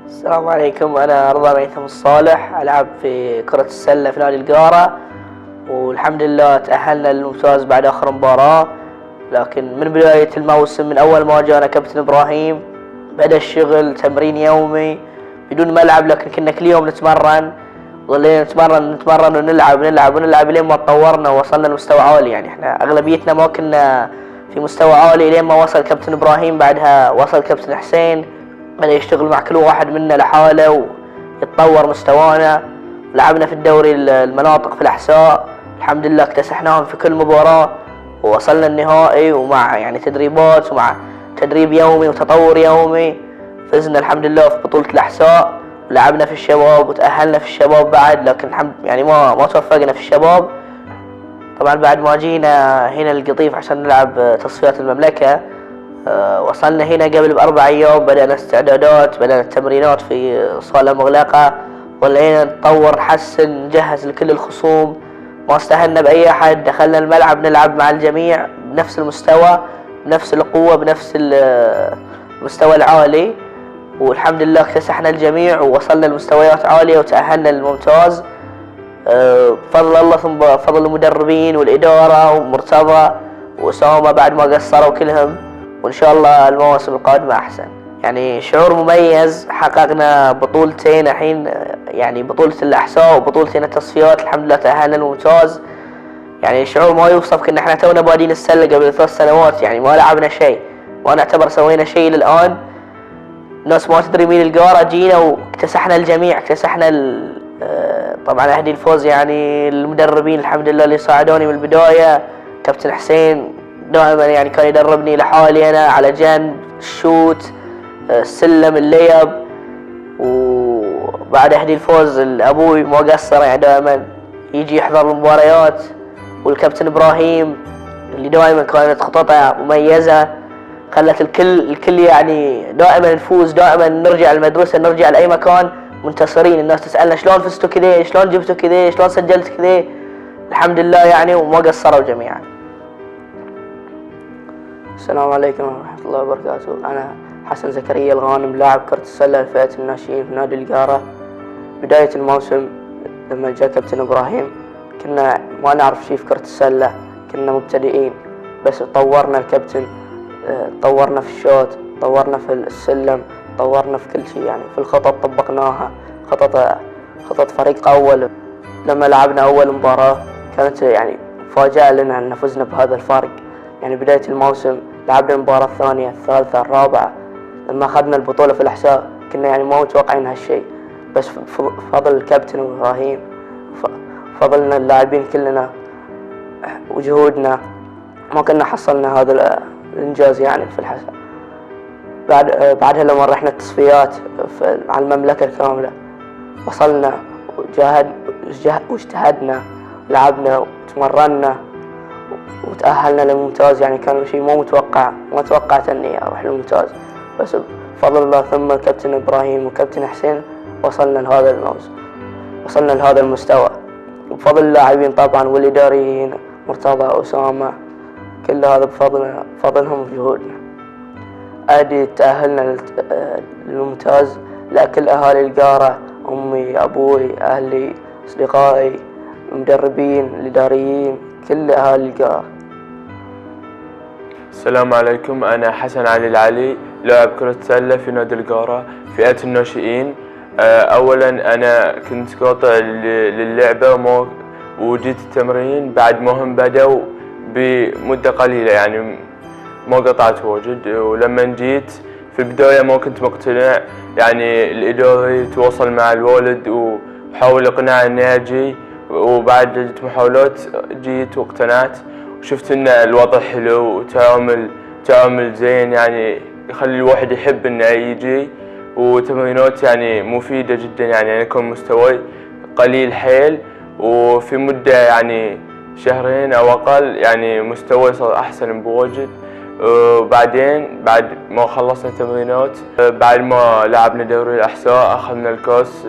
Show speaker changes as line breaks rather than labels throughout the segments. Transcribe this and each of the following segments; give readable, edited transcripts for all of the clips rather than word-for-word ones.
السلام عليكم. أنا رضا ميثم الصالح، ألعب في كرة السلة في نادي القارة، والحمد لله تأهلنا للممتاز بعد آخر مباراة. لكن من بداية الموسم، من أول ما جانا كابتن إبراهيم، بدأ الشغل تمرين يومي بدون ملعب، لكن كنا كل يوم نتمرن، ظلينا نتمرن ونلعب لين ما تطورنا ووصلنا لمستوى عالي. يعني احنا أغلبيتنا ما كنا في مستوى عالي لين ما وصل كابتن إبراهيم، بعدها وصل كابتن حسين، بدأ يشتغل مع كل واحد منا لحاله ويتطور مستوانا. لعبنا في الدوري المناطق في الأحساء، الحمد لله اكتسحناهم في كل مباراة ووصلنا النهائي، ومع يعني تدريبات ومع تدريب يومي وتطور يومي فزنا الحمد لله في بطولة الأحساء. لعبنا في الشباب وتأهلنا في الشباب بعد، لكن الحمد يعني ما توفقنا في الشباب. طبعا بعد ما جينا هنا القطيف عشان نلعب تصفيات المملكة، وصلنا هنا قبل ب4 أيام، بدأنا استعدادات، بدأنا التمرينات في صالة مغلقة، ظلينا نتطور نحسن نجهز لكل الخصوم، ما استهلنا بأي أحد، دخلنا الملعب نلعب مع الجميع بنفس المستوى، بنفس القوة، بنفس المستوى العالي، والحمد لله اكتسحنا الجميع ووصلنا لمستويات عالية وتأهلنا للممتاز بفضل الله، ثم بفضل المدربين والإدارة ومرتضى وأسامة بعد ما قصروا كلهم. وإن شاء الله المواسم القادمة أحسن. يعني شعور مميز، حققنا بطولتين الحين، يعني بطولة الأحساء وبطولة التصفيات، الحمد لله تأهلنا الممتاز. يعني شعور ما يوصف، كنا احنا تونا بادين السلة قبل 3 سنوات، يعني ما لعبنا شيء، ما نعتبر سوينا شيء للآن. الناس ما تدري مين القارة، جينا واكتسحنا الجميع، اكتسحنا طبعا أهدي الفوز يعني المدربين الحمد لله اللي ساعدوني من البداية. كابتن حسين دائما يعني كان يدربني لحالي أنا على جنب، الشوت، السلم، الليب، وبعد أهدي الفوز أبوي ما قصر، يعني دائما يجي يحضر المباريات، والكابتن إبراهيم اللي دائما كانت خططه مميزة، خلت الكل يعني دائما نفوز، دائما نرجع المدرسة، نرجع لأي مكان منتصرين. الناس تسألنا شلون فزتوا كذا، شلون جبتوا كذا، شلون سجلت كذا، الحمد لله يعني وما قصروا جميعا. السلام عليكم ورحمة الله وبركاته. أنا حسن زكريا الغانم، لاعب كرة السلة لفئة الناشئين في نادي القارة. بداية الموسم لما جاء كابتن إبراهيم كنا ما نعرف شيء في كرة السلة، كنا مبتدئين، بس طورنا الكابتن، طورنا في الشوط، طورنا في السلم، طورنا في كل شيء، يعني في الخطط طبقناها، خطط فريق أول. لما لعبنا أول مباراة كانت يعني مفاجأة لنا أن فزنا بهذا الفارق. يعني بداية الموسم لعبنا المباراة الثانية، الثالثة، الرابعة، لما أخذنا البطولة في الأحساء كنا يعني ما متوقعين هالشيء، بس فضل الكابتن إبراهيم، فضلنا اللاعبين كلنا وجهودنا، ما كنا حصلنا هذا الإنجاز يعني في الحساء. بعدها لما رحنا التصفيات مع المملكة الكاملة، وصلنا واجتهدنا، لعبنا وتمرنا وتأهلنا للممتاز. يعني كان شيء ما توقعت اني اروح للممتاز، بس بفضل الله ثم الكابتن ابراهيم وكابتن حسين وصلنا لهذا المستوى، وبفضل اللاعبين طبعا والإداريين مرتضى وأسامة، كل هذا بفضلهم وجهودنا. أدي تأهلنا للممتاز لكل أهالي القارة، أمي، أبوي، أهلي، أصدقائي، المدربين، الإداريين، كل أهالي القارة.
السلام عليكم. أنا حسن علي العلي، لاعب كرة سلة في نادي القارة فئة الناشئين. أولا أنا كنت قاطع للعبة وجيت التمرين بعد ما هم بدأوا بمدة قليلة، يعني ما قطعت واجد. ولما جيت في البداية ما كنت مقتنع، يعني الإداري تواصل مع الوالد وحاول إقناع إني أجي، وبعد عدة محاولات جيت واقتنعت، وشفت إن الوضع حلو وتعامل زين، يعني يخلي الواحد يحب إنه يجي، وتمرينات يعني مفيدة جدا. يعني أنا كان مستواي قليل حيل، وفي مدة يعني 2 أو أقل يعني مستواي صار أحسن بواجد. وبعدين بعد ما خلصنا تمرينات، بعد ما لعبنا دوري الأحساء أخذنا الكاس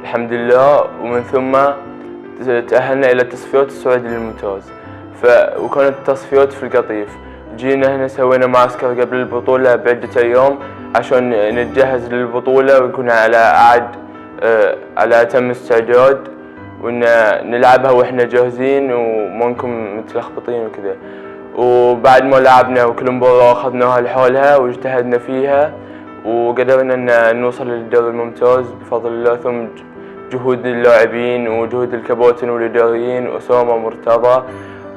الحمد لله، ومن ثم تأهلنا إلى التصفيات السعودية للممتاز. وكانت التصفيات في القطيف. جينا هنا سوينا معسكر قبل البطولة بعدة أيام عشان نتجهز للبطولة ونكون على أتم استعداد، وإن نلعبها وإحنا جاهزين وما نكون متلخبطين وكذا. وبعد ما لعبنا وكل مباراة أخذناها لحالها واجتهدنا فيها وقدرنا أن نوصل للدوري الممتاز بفضل الله، ثم جهود اللاعبين وجهود الكباتن والإداريين وأسامة مرتضى.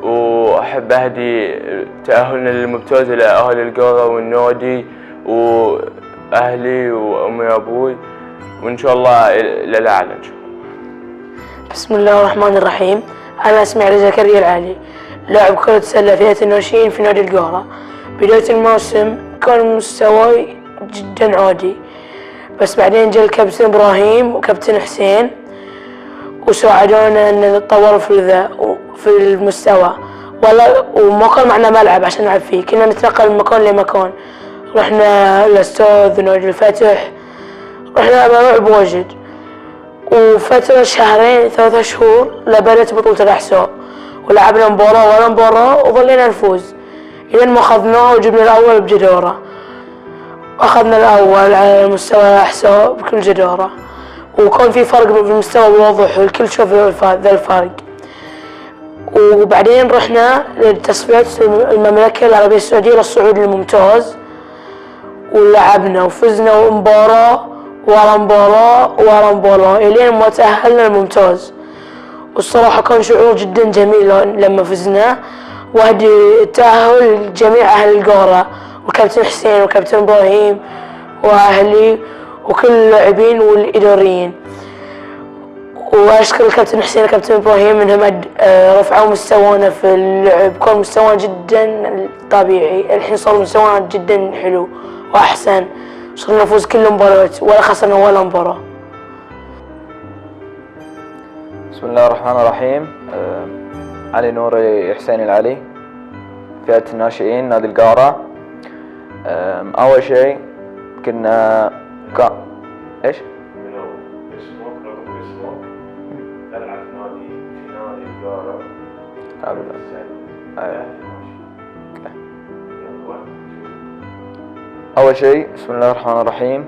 وأحب أهدي تأهلنا للممتاز إلى أهل القارة والنادي وأهلي وأمي وأبوي، وإن شاء الله إلى الأعلى إن شاء الله.
بسم الله الرحمن الرحيم. أنا اسمي علي زكريا العلي، لاعب كرة سلة فئة الناشئين في نادي القارة. بداية الموسم كان مستواي جدا عادي، بس بعدين جاء الكابتن إبراهيم وكابتن حسين وساعدونا أن نتطور في المستوى. وما كان معنا ملعب عشان نلعب فيه، كنا نتنقل من مكان لمكان. رحنا الأستاذ ونادي الفتح، رحنا ملاعب واجد، وفترة شهرين 3 شهور لبدت بطولة الأحساء، ولعبنا مباراة ورا مباراة وظلينا نفوز إلى ما أخذناه وجبنا الأول بجدارة. أخذنا الأول على مستوى الأحساء بكل جدارة، وكان في فرق بالمستوى واضح والكل شوف ذا الفرق. وبعدين رحنا لتصفيات المملكة العربية السعودية للصعود للممتاز، ولعبنا وفزنا مباراة ورا مباراة ورا مباراة إلين ما تأهلنا الممتاز. والصراحة كان شعور جدا جميل لما فزنا، وهدي التأهل لجميع أهل القارة وكابتن حسين وكابتن إبراهيم وأهلي وكل اللاعبين والإداريين. وأشكر الكابتن حسين وكابتن إبراهيم إنهم رفعوا مستوانا في اللعب، كان مستوانا جدا طبيعي. الحين صار مستوانا جدا حلو وأحسن، صرنا نفوز كل المباريات ولا خسرنا ولا مباراة.
بسم الله الرحمن الرحيم. علي نوري حسين العلي، فئة الناشئين نادي القارة. أول شيء كنا إيش؟
تلعب في نادي القارة.
أول شيء بسم الله الرحمن الرحيم.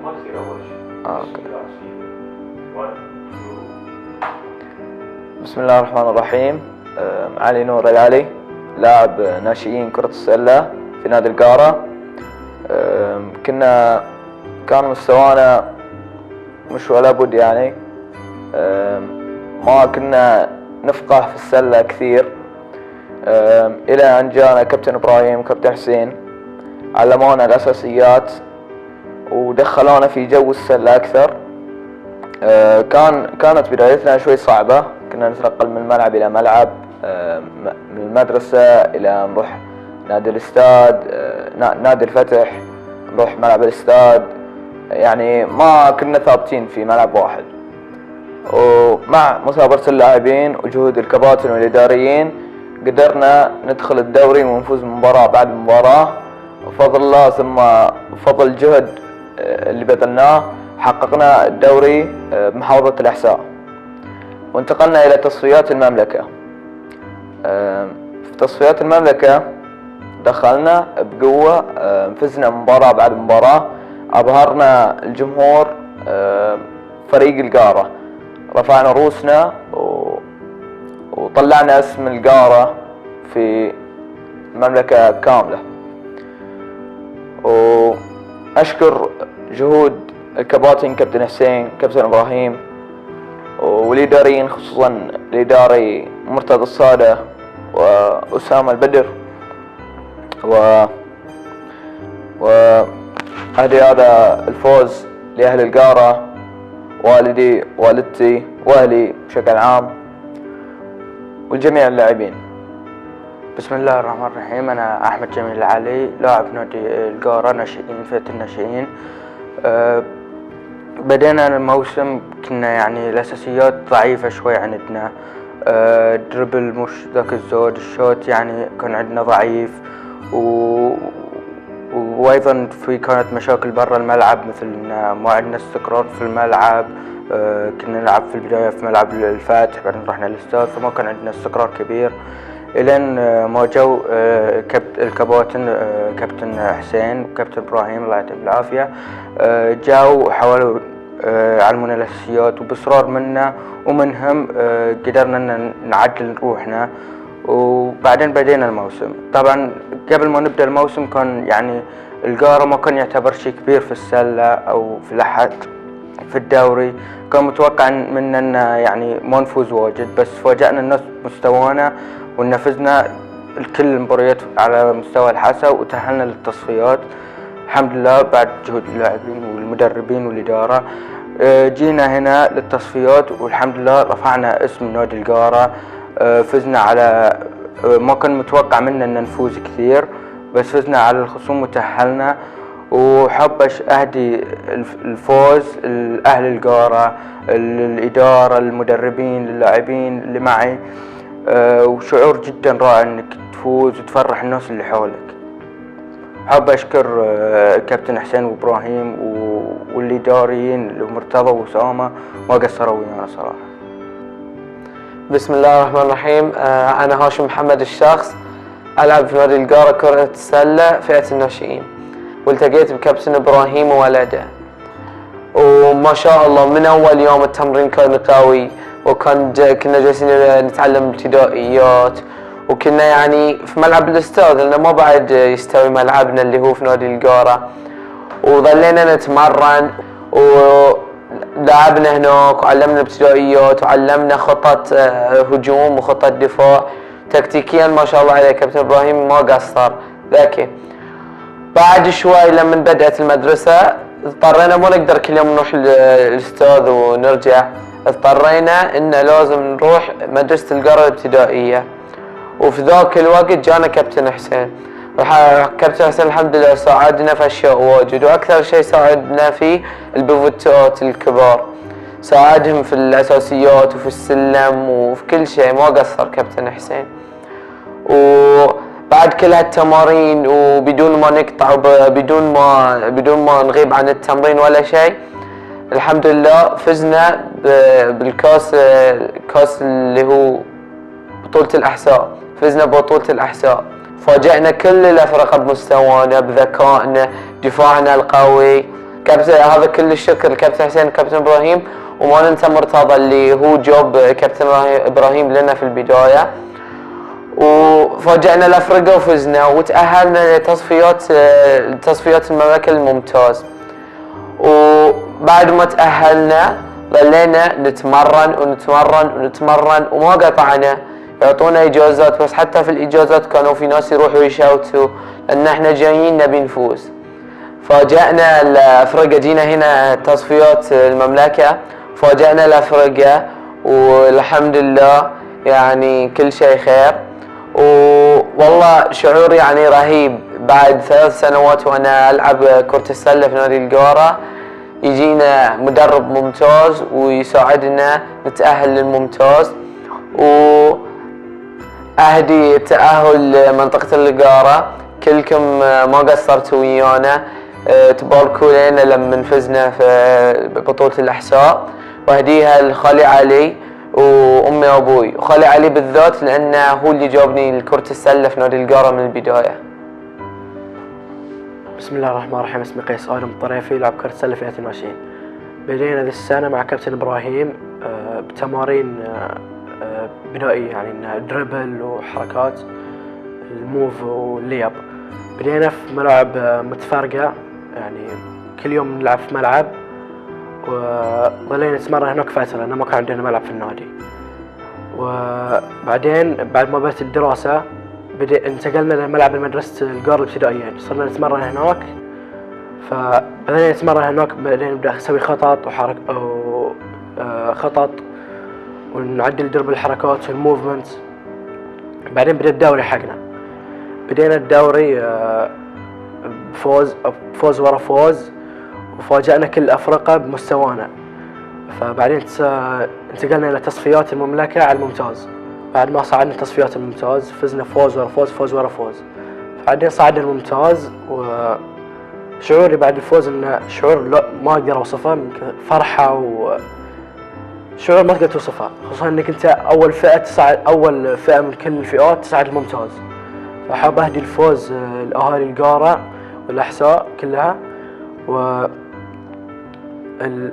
بسم الله الرحمن الرحيم. علي نور العلي، لاعب ناشئين كرة السلة في نادي القارة. كان مستوانا مش ولا بد يعني، ما كنا نفقه في السلة كثير، إلى أن جاءنا كابتن إبراهيم وكابتن حسين علمونا الأساسيات ودخلونا في جو السلة أكثر. كانت بدايتنا شوي صعبة، كنا نتنقل من ملعب إلى ملعب، من المدرسة إلى نروح نادي الاستاد، نادي الفتح، نروح ملعب الاستاد، يعني ما كنا ثابتين في ملعب واحد. ومع مثابرة اللاعبين وجهود الكباتن والإداريين قدرنا ندخل الدوري ونفوز مباراة بعد مباراة، وفضل الله ثم فضل الجهد اللي بذلناه حققنا الدوري بمحافظة الأحساء. وانتقلنا إلى تصفيات المملكة. في تصفيات المملكة دخلنا بقوة، فزنا مباراة بعد مباراة، أبهرنا الجمهور، فريق القارة، رفعنا رؤوسنا وطلعنا اسم القارة في المملكة كاملة. وأشكر جهود الكباتن كابتن حسين كابتن إبراهيم والإداريين، خصوصا الإداري مرتضى الصادة وأسامة البدر، وأهدي هذا الفوز لأهل القارة، والدي والدتي وأهلي بشكل عام والجميع اللاعبين.
بسم الله الرحمن الرحيم. أنا أحمد جميل العلي، لاعب نادي القارة ناشئين فئة الناشئين. بدينا الموسم كنا يعني الأساسيات ضعيفة شوي عندنا، دربل مش ذاك الزود، الشوت يعني كان عندنا ضعيف، وأيضا كانت مشاكل برا الملعب، مثل ما عندنا استقرار في الملعب. كنا نلعب في البداية في ملعب الفاتح، بعدين رحنا الاستاد، فما كان عندنا استقرار كبير. الين ما جو الكباتن كابتن حسين وكابتن ابراهيم الله يعطيهم العافيه، جاوا وحاولوا علمونا الاساسيات، وباصرار منا ومنهم قدرنا ان نعدل روحنا. وبعدين بدينا الموسم. طبعا قبل ما نبدا الموسم كان يعني القارة ما كان يعتبر شيء كبير في السلة او في الأحد في الدوري، كان متوقع منا ان يعني ما نفوز واجد، بس فاجأنا الناس بمستوانا ونفذنا كل المباريات على مستوى الحسا وتأهلنا للتصفيات الحمد لله بعد جهود اللاعبين والمدربين والإدارة. جينا هنا للتصفيات والحمد لله رفعنا اسم نادي القارة. فزنا على ما كان متوقع منا ان نفوز كثير، بس فزنا على الخصوم وتأهلنا. وحب اهدي الفوز لأهل القارة، الإدارة، المدربين، اللاعبين اللي معي. وشعور جدا رائع انك تفوز وتفرح الناس اللي حولك. حاب اشكر كابتن حسين وابراهيم والاداريين اللي هم مرتضى واسامه، ما قصروا ويانا صراحه.
بسم الله الرحمن الرحيم. انا هاشم محمد الشخص، العب في نادي القارة كرة السلة فئة الناشئين، والتقيت بكابتن ابراهيم وولده، وما شاء الله من اول يوم التمرين كان قوي، كنا جالسين نتعلم ابتدائيات، وكنا يعني في ملعب الاستاذ لانه ما بعد يستوي ملعبنا اللي هو في نادي القارة، وظلينا نتمرن ولعبنا هناك وعلمنا ابتدائيات وعلمنا خطط هجوم وخطط دفاع. تكتيكيا ما شاء الله عليه كابتن ابراهيم ما قصر. لكن بعد شوي لما بدأت المدرسة اضطرينا ما نقدر كل يوم نروح الاستاذ ونرجع، اضطرينا ان لازم نروح مدرسة القارة الابتدائية. وفي ذاك الوقت جانا كابتن حسين، كابتن حسين الحمد لله ساعدنا في اشياء واجد، واكثر شيء ساعدنا فيه البيفوتات الكبار، ساعدهم في الاساسيات وفي السلم وفي كل شيء، ما قصر كابتن حسين. وبعد كل هالتمارين وبدون ما نقطع بدون ما نغيب عن التمرين ولا شيء، الحمد لله فزنا بالكاس، كاس اللي هو بطولة الأحساء، فزنا ببطولة الأحساء. فاجأنا كل الأفرقة بمستوانا، بذكائنا، دفاعنا القوي. هذا كل الشكر لكابتن حسين وكابتن إبراهيم، وما ننسى مرتضى اللي هو جوب كابتن إبراهيم لنا في البداية. وفاجأنا الأفرقة وفزنا وتأهلنا لتصفيات المملكة الممتاز. وبعد ما تأهلنا ظلينا نتمرن وما قطعنا، يعطونا إجازات، بس حتى في الإجازات كانوا في ناس يروحوا يشوتوا لأن احنا جايين نبي نفوز. فاجأنا الأفرقة، جينا هنا تصفيات المملكة، فاجأنا الأفرقة والحمد لله يعني كل شيء خير. والله شعور يعني رهيب بعد 3 سنوات وأنا ألعب كرة السلة في نادي القارة، يجينا مدرب ممتاز ويساعدنا نتأهل للممتاز. وأهدي تأهل منطقة القارة، كلكم ما قصرتوا ويانا، تباركوا لنا لما فزنا في بطولة الأحساء. وأهديها لخالي علي وأمي وأبوي، وخالي علي بالذات لأنه هو اللي جابني لكرة السلة في نادي القارة من البداية.
بسم الله الرحمن الرحيم. اسمي قيس آدم الطريفي، لعب كرة السلة فئة الناشئين. بدينا ذي السنة مع كابتن إبراهيم بتمارين بدائية، يعني دربل وحركات الموف واللياب. بدينا في ملاعب متفرقة، يعني كل يوم نلعب في ملعب، وظلينا نتمرن هناك فترة لأنه ما كان عندنا ملعب في النادي. وبعدين بعد ما بدأت الدراسة انتقلنا لملعب المدرسة القارة الابتدائية، صرنا نتمرن هناك. فبدأنا نتمرن هناك، بعدين نبدأ نسوي خطط خطط ونعدل درب الحركات والموفمنت. بعدين بدأ الدوري حقنا، بدينا الدوري فوز ورا فوز، وفاجأنا كل الأفرقة بمستوانا. فبعدين انتقلنا إلى تصفيات المملكة على الممتاز. بعد ما صعدنا تصفيات الممتاز فزنا فوز ورا فوز، فوز ورا فوز. بعدين صعدنا الممتاز، وشعوري بعد الفوز انه شعور لا ما اقدر اوصفه، فرحة شعور ما تقدر توصفها، خصوصا انك انت اول فئة تصعد، اول فئة من كل الفئات تصعد الممتاز. فحاب اهدي الفوز لاهالي القارة والاحساء كلها، و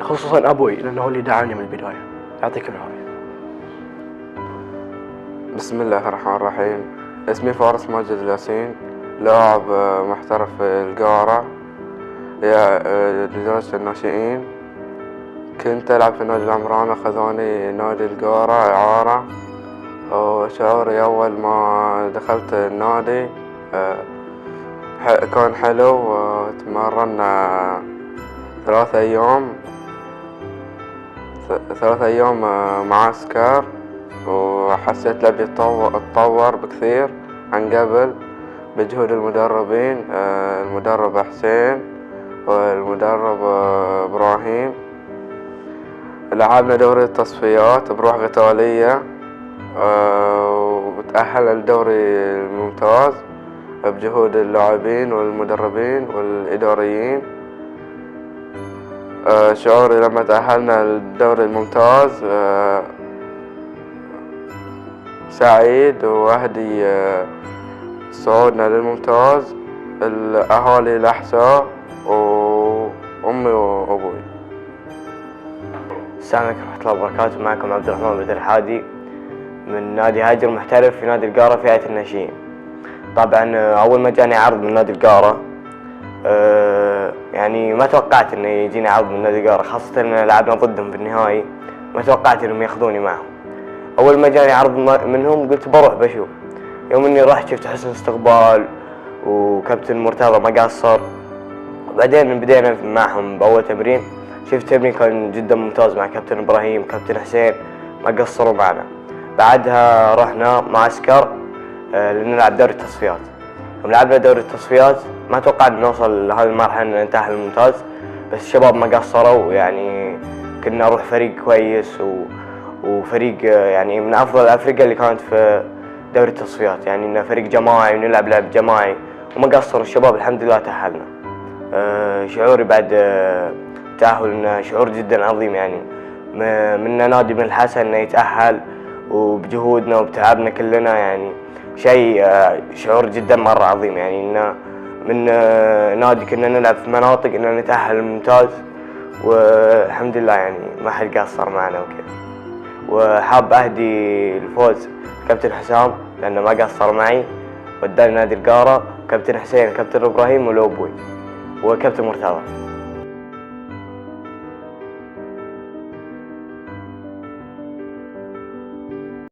خصوصا ابوي لانه هو اللي دعاني من البداية. يعطيكم العافية.
بسم الله الرحمن الرحيم. اسمي فارس ماجد الياسين، لاعب محترف في القارة لدرجة الناشئين. كنت ألعب في نادي العمران، أخذوني نادي القارة إعارة، وشعوري أول ما دخلت النادي كان حلو. تمرنا 3 أيام معسكر، وحسيت لعبي اتطور بكثير عن قبل بجهود المدربين، المدرب حسين والمدرب إبراهيم. لعبنا دوري التصفيات بروح قتالية، وتأهل الدوري الممتاز بجهود اللاعبين والمدربين والإداريين. شعوري لما تأهلنا الدوري الممتاز سعيد، وأهدي صعودنا للممتاز الأهالي الأحساء وأمي وأبوي.
السلام عليكم ورحمة الله وبركاته. معكم عبد الرحمن بدر الحادي من نادي هاجر، محترف في نادي القارة فئة الناشئين. طبعا أول ما جاني عرض من نادي القارة يعني ما توقعت إنه يجيني عرض من نادي القارة، خاصة إن لعبنا ضدهم في النهائي، ما توقعت إنهم ياخذوني معهم. أول ما جاني عرض منهم قلت بروح بشوف. يوم إني رحت شفت حسن استقبال وكابتن مرتضى ما قصر، وبعدين بدينا معهم بأول تمرين. شفت تمرين كان جدا ممتاز مع كابتن إبراهيم كابتن حسين، ما قصروا معنا. بعدها رحنا معسكر لنلعب دوري التصفيات. يوم لعبنا دوري التصفيات ما توقعنا نوصل لهذه المرحلة إن نتأهل الممتاز، بس الشباب ما قصروا، يعني كنا نروح فريق كويس وفريق يعني من أفضل أفريقيا اللي كانت في دوري التصفيات، يعني إنه فريق جماعي ونلعب لعب جماعي وما قصروا الشباب، الحمد لله تأهلنا. شعوري بعد تأهل إنه شعور جدا عظيم، يعني من نادي بن الحسن إنه يتأهل وبجهودنا وبتعبنا كلنا، يعني شيء شعور جدا مرة عظيم، يعني إنه من نادي كنا نلعب في مناطق إنه نتأهل الممتاز، والحمد لله يعني ما حد قصر معنا وكذا. وحاب أهدي الفوز كابتن حسام لأنه ما قصر معي وداني نادي القارة، كابتن حسين كابتن إبراهيم ولوبوي وكابتن مرتضى.